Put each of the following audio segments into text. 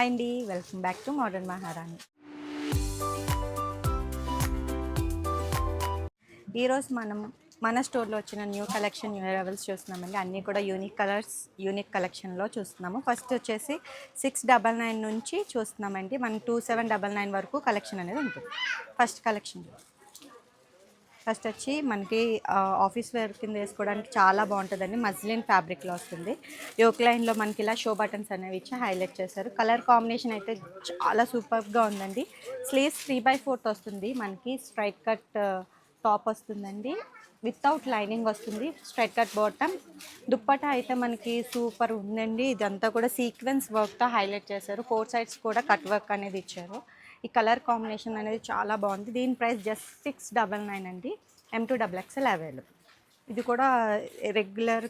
Hi అండి, welcome back to modern మహారాణి. ఈరోజు మనం మన స్టోర్లో వచ్చిన న్యూ కలెక్షన్, న్యూ అరైవల్స్ చూస్తున్నామండి. అన్నీ కూడా యూనిక్ కలర్స్, యూనిక్ కలెక్షన్లో చూస్తున్నాము. ఫస్ట్ వచ్చేసి 699 నుంచి చూస్తున్నామండి. మనం 2799 వరకు కలెక్షన్ అనేది ఉంటుంది. ఫస్ట్ కలెక్షన్ ఫస్ట్ వచ్చి మనకి ఆఫీస్ వేర్ కింద వేసుకోవడానికి చాలా బాగుంటుందండి. మజ్లిన్ ఫ్యాబ్రిక్లో వస్తుంది. యోక్ లైన్లో మనకి ఇలా షో బటన్స్ అనేవి ఇచ్చి హైలైట్ చేశారు. కలర్ కాంబినేషన్ అయితే చాలా సూపర్గా ఉందండి. స్లీవ్స్ 3/4 వస్తుంది. మనకి స్ట్రైట్ కట్ టాప్ వస్తుందండి. వితౌట్ లైనింగ్ వస్తుంది. Straight cut bottom. దుప్పటా అయితే మనకి సూపర్ ఉందండి. ఇదంతా కూడా సీక్వెన్స్ వర్క్తో హైలైట్ చేశారు. 4 సైడ్స్ కూడా కట్ వర్క్ అనేది ఇచ్చారు. ఈ కలర్ కాంబినేషన్ అనేది చాలా బాగుంది. దీని ప్రైస్ జస్ట్ 699 అండి. M2XXL available. ఇది కూడా రెగ్యులర్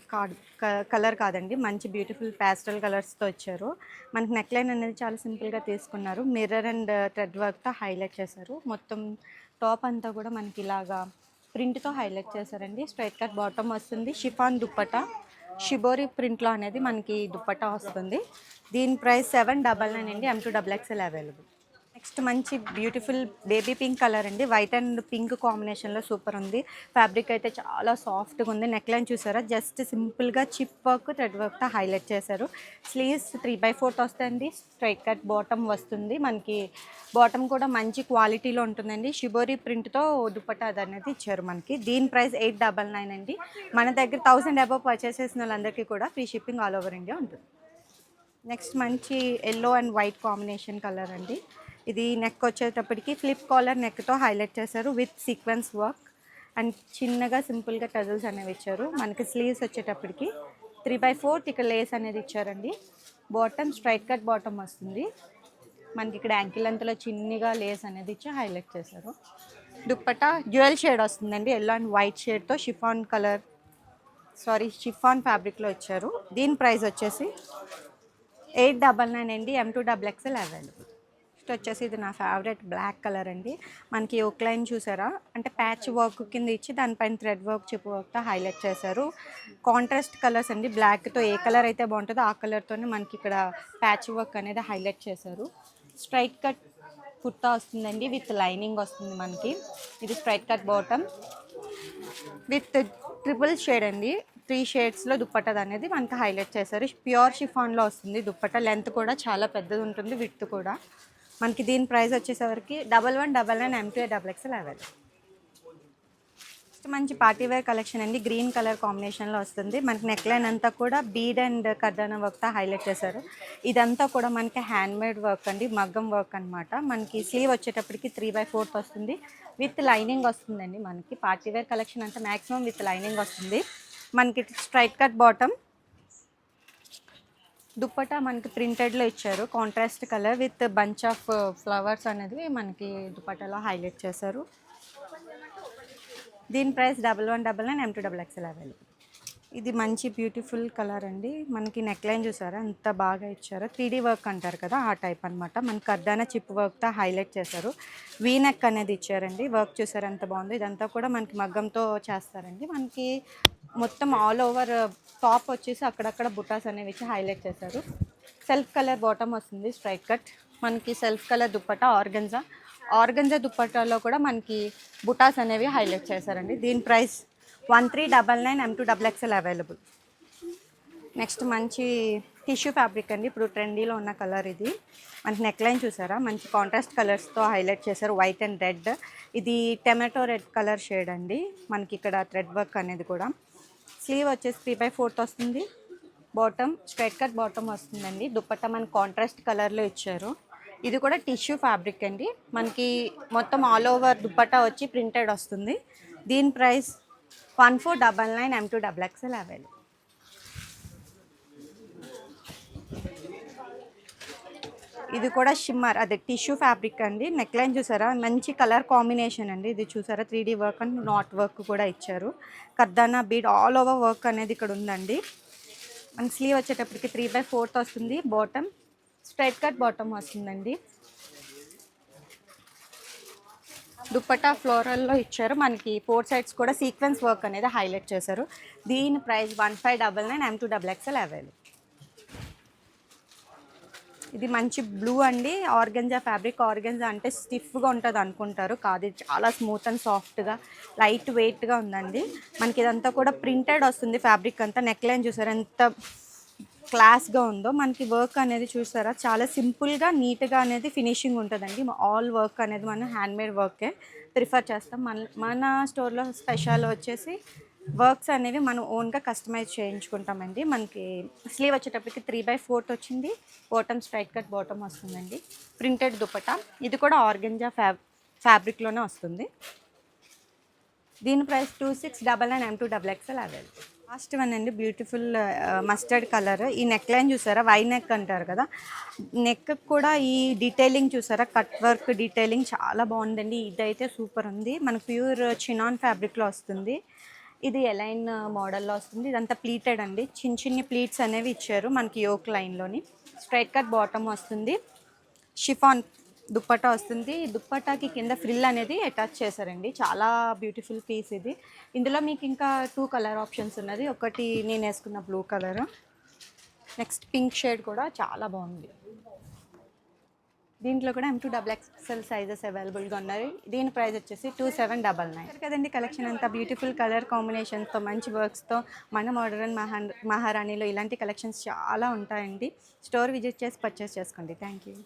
కలర్ కాదండి, మంచి బ్యూటిఫుల్ ప్యాస్టల్ కలర్స్తో ఇచ్చారు. మనకి నెక్ లైన్ అనేది చాలా సింపుల్గా తీసుకున్నారు. మిర్రర్ అండ్ థ్రెడ్ వర్క్తో హైలైట్ చేశారు. మొత్తం టాప్ అంతా కూడా మనకి ఇలాగా ప్రింట్తో హైలైట్ చేశారండి. స్ట్రైట్ కట్ బాటమ్ వస్తుంది. షిఫాన్ దుప్పటా, షిబోరి ప్రింట్లో అనేది మనకి దుప్పటా వస్తుంది. దీని ప్రైస్ 799 అండి. M2XXL available. నెక్స్ట్ మంచి బ్యూటిఫుల్ బేబీ పింక్ కలర్ అండి. వైట్ అండ్ పింక్ కాంబినేషన్లో సూపర్ ఉంది. ఫ్యాబ్రిక్ అయితే చాలా సాఫ్ట్గా ఉంది. నెక్ లైన్ చూసారా, జస్ట్ సింపుల్గా చిప్ వర్క్, థ్రెడ్ వర్క్తో హైలైట్ చేశారు. స్లీవ్స్ 3/4 వస్తుంది. స్ట్రైట్ కట్ బాటమ్ వస్తుంది. మనకి బాటమ్ కూడా మంచి క్వాలిటీలో ఉంటుందండి. షిబోరి ప్రింట్తో దుప్పటా అది అనేది ఇచ్చారు మనకి. దీని ప్రైస్ 899 అండి. మన దగ్గర 1000 అబవ్ పర్చేస్ చేసిన వాళ్ళందరికీ కూడా free shipping all over India ఉంటుంది. నెక్స్ట్ మంచి yellow and white combination colour అండి. ఇది నెక్ వచ్చేటప్పటికి ఫ్లిప్ కాలర్ నెక్తో హైలైట్ చేశారు విత్ సీక్వెన్స్ వర్క్ అండ్ చిన్నగా సింపుల్గా టజల్స్ అనేవి ఇచ్చారు. మనకి స్లీవ్స్ వచ్చేటప్పటికి 3/4 ఇక్కడ లేస్ అనేది ఇచ్చారండి. బాటమ్ స్ట్రైట్ కట్ బాటమ్ వస్తుంది. మనకి ఇక్కడ యాంకిల్ అంతలో చిన్నగా లేస్ అనేది ఇచ్చి హైలైట్ చేశారు. దుప్పటా డ్యూయల్ షేడ్ వస్తుందండి. ఎల్లో అండ్ వైట్ షేడ్తో షిఫాన్ ఫ్యాబ్రిక్లో ఇచ్చారు. దీని ప్రైస్ వచ్చేసి 899 అండి. M2XXL available. నెక్స్ట్ వచ్చేసి ఇది నా ఫేవరెట్ బ్లాక్ కలర్ అండి. మనకి యోక్ లైన్ చూసారా, అంటే ప్యాచ్ వర్క్ కింద ఇచ్చి దానిపైన థ్రెడ్ వర్క్, చిప్ వర్క్తో హైలైట్ చేశారు. కాంట్రాస్ట్ కలర్స్ అండి. బ్లాక్తో ఏ కలర్ అయితే బాగుంటుందో ఆ కలర్తోనే మనకి ఇక్కడ ప్యాచ్ వర్క్ అనేది హైలైట్ చేశారు. స్ట్రైట్ కట్ కుర్తా వస్తుందండి, విత్ లైనింగ్ వస్తుంది మనకి. ఇది straight cut bottom with triple shade అండి. 3 షేడ్స్లో దుప్పట్టా అనేది మనకి హైలైట్ చేశారు. ప్యూర్ షిఫాన్లో వస్తుంది దుప్పట్టా. లెంత్ కూడా చాలా పెద్దది ఉంటుంది, విడ్త్ కూడా మనకి. దీని ప్రైస్ వచ్చేసరికి 1199 M2XXL అవైలబుల్. మంచి పార్టీవేర్ కలెక్షన్ అండి. గ్రీన్ కలర్ కాంబినేషన్లో వస్తుంది. మనకి నెక్ లైన్ అంతా కూడా బీడ్ అండ్ కర్దానా వర్క్తో హైలైట్ చేశారు. ఇదంతా కూడా మనకి హ్యాండ్మేడ్ వర్క్ అండి, మగ్గం వర్క్ అనమాట. మనకి స్లీవ్ వచ్చేటప్పటికి 3/4 వస్తుంది. విత్ లైనింగ్ వస్తుందండి. మనకి పార్టీవేర్ కలెక్షన్ అంతా మ్యాక్సిమం విత్ లైనింగ్ వస్తుంది. మనకి స్ట్రైట్ కట్ బాటమ్, దుప్పటా మనకి ప్రింటెడ్లో ఇచ్చారు. Contrast colour with bunch of flowers అనేది మనకి దుప్పటాలో హైలైట్ చేశారు. దీని ప్రైస్ 1199 M2XXL అవైలబుల్. ఇది మంచి బ్యూటిఫుల్ కలర్ అండి. మనకి నెక్ లైన్ చూసారా ఎంత బాగా ఇచ్చారో. 3D వర్క్ అంటారు కదా, ఆ టైప్ అనమాట. మనకి కర్దానా చిప్ వర్క్తో హైలైట్ చేశారు. వీ నెక్ అనేది ఇచ్చారండి. వర్క్ చూసారు ఎంత బాగుందో. ఇదంతా కూడా మనకి మగ్గంతో చేస్తారండి. మనకి మొత్తం ఆల్ ఓవర్ టాప్ వచ్చేసి అక్కడక్కడ బుటాస్ అనేవి ఇచ్చి హైలైట్ చేశారు. సెల్ఫ్ కలర్ బాటమ్ వస్తుంది, స్ట్రైట్ కట్. మనకి సెల్ఫ్ కలర్ దుప్పటా ఆర్గంజా దుప్పటాలో కూడా మనకి బుటాస్ అనేవి హైలైట్ చేశారండి. దీని ప్రైస్ 1399 M2XXL అవైలబుల్. నెక్స్ట్ మంచి టిష్యూ ఫ్యాబ్రిక్ అండి. ఇప్పుడు ట్రెండీలో ఉన్న కలర్ ఇది. మనకి నెక్ లైన్ చూసారా, మంచి కాంట్రాస్ట్ కలర్స్తో హైలైట్ చేశారు. White and red. ఇది టమాటో రెడ్ కలర్ షేడ్ అండి. మనకి ఇక్కడ థ్రెడ్ వర్క్ అనేది కూడా. స్లీవ్ వచ్చేసి 3/4 వస్తుంది. బాటమ్ స్ట్రైట్ కట్ బాటమ్ వస్తుందండి. దుప్పట్టా మనకి కాంట్రాస్ట్ కలర్లో ఇచ్చారు. ఇది కూడా టిష్యూ ఫ్యాబ్రిక్ అండి. మనకి మొత్తం ఆల్ ఓవర్ దుప్పట్టా వచ్చి ప్రింటెడ్ వస్తుంది. దీని ప్రైస్ 1499 M2XXL అవైలబుల్. ఇది కూడా షిమ్మర్, అదే టిష్యూ ఫ్యాబ్రిక్ అండి. నెక్ లైన్ చూసారా, మంచి కలర్ కాంబినేషన్ అండి. ఇది చూసారా 3D work and not work కూడా ఇచ్చారు. కర్దానా బీడ్ ఆల్ ఓవర్ వర్క్ అనేది ఇక్కడ ఉందండి. మనకి స్లీవ్ వచ్చేటప్పటికి 3/4 వస్తుంది. బాటమ్ స్ట్రైట్ కట్ బాటమ్ వస్తుందండి. దుప్పటా ఫ్లోరల్లో ఇచ్చారు. మనకి 4 సైడ్స్ కూడా సీక్వెన్స్ వర్క్ అనేది హైలైట్ చేశారు. దీని ప్రైస్ 1599 M2XXL అవైలబుల్. ఇది మంచి బ్లూ అండి. Organza fabric. ఆర్గెంజా అంటే స్టిఫ్గా ఉంటుంది అనుకుంటారు, కాదు ఇది చాలా స్మూత్ అండ్ సాఫ్ట్గా లైట్ వెయిట్గా ఉందండి. మనకి ఇదంతా కూడా ప్రింటెడ్ వస్తుంది. ఫ్యాబ్రిక్ అంతా నెక్ లైన్ చూసారా ఎంత క్లాస్గా ఉందో. మనకి వర్క్ అనేది చూసారా చాలా సింపుల్గా నీట్గా అనేది ఫినిషింగ్ ఉంటుందండి. ఆల్ వర్క్ అనేది మనం హ్యాండ్మేడ్ వర్కే ప్రిఫర్ చేస్తాం. మన స్టోర్లో స్పెషల్ వచ్చేసి వర్క్స్ అనేవి మనం ఓన్గా కస్టమైజ్ చేయించుకుంటామండి. మనకి స్లీవ్ వచ్చేటప్పటికి 3/4 వచ్చింది. బాటమ్ స్ట్రైట్ కట్ బాటమ్ వస్తుందండి. ప్రింటెడ్ దుపట్టా. ఇది కూడా ఆర్గెంజా ఫ్యాబ్రిక్లోనే వస్తుంది. దీని price 2699 M2XXL available. Last one అండి, బ్యూటిఫుల్ మస్టర్డ్ కలర్. ఈ నెక్ లైన్ చూసారా, వై నెక్ అంటారు కదా, నెక్ కూడా ఈ డీటెయిలింగ్ చూసారా, కట్ వర్క్ డీటెయిలింగ్ చాలా బాగుందండి. ఇదైతే సూపర్ ఉంది. మనకు ప్యూర్ చినాన్ ఫ్యాబ్రిక్లో వస్తుంది. ఇది ఎలైన్ మోడల్లో వస్తుంది. ఇదంతా ప్లీటెడ్ అండి. చిన్ని ప్లీట్స్ అనేవి ఇచ్చారు మనకి యోక్ లైన్లోని. స్ట్రైట్ కట్ బాటమ్ వస్తుంది. షిఫాన్ దుప్పట్టా వస్తుంది. దుప్పట్టాకి కింద ఫ్రిల్ అనేది అటాచ్ చేశారండి. చాలా బ్యూటిఫుల్ పీస్ ఇది. ఇందులో మీకు ఇంకా 2 కలర్ ఆప్షన్స్ ఉన్నది. ఒకటి నేను వేసుకున్న blue colour, next pink shade కూడా చాలా బాగుంది. దీంట్లో కూడా M2XXL సైజెస్ అవైలబుల్గా ఉన్నాయి. దీని ప్రైస్ వచ్చేసి 2799 కదండి. కలెక్షన్ అంతా బ్యూటిఫుల్ కలర్ కాంబినేషన్స్తో మంచి వర్క్స్తో మన మోడర్న్ మహారాణిలో ఇలాంటి కలెక్షన్స్ చాలా ఉంటాయండి. స్టోర్ విజిట్ చేసి పర్చేస్ చేసుకోండి. Thank you.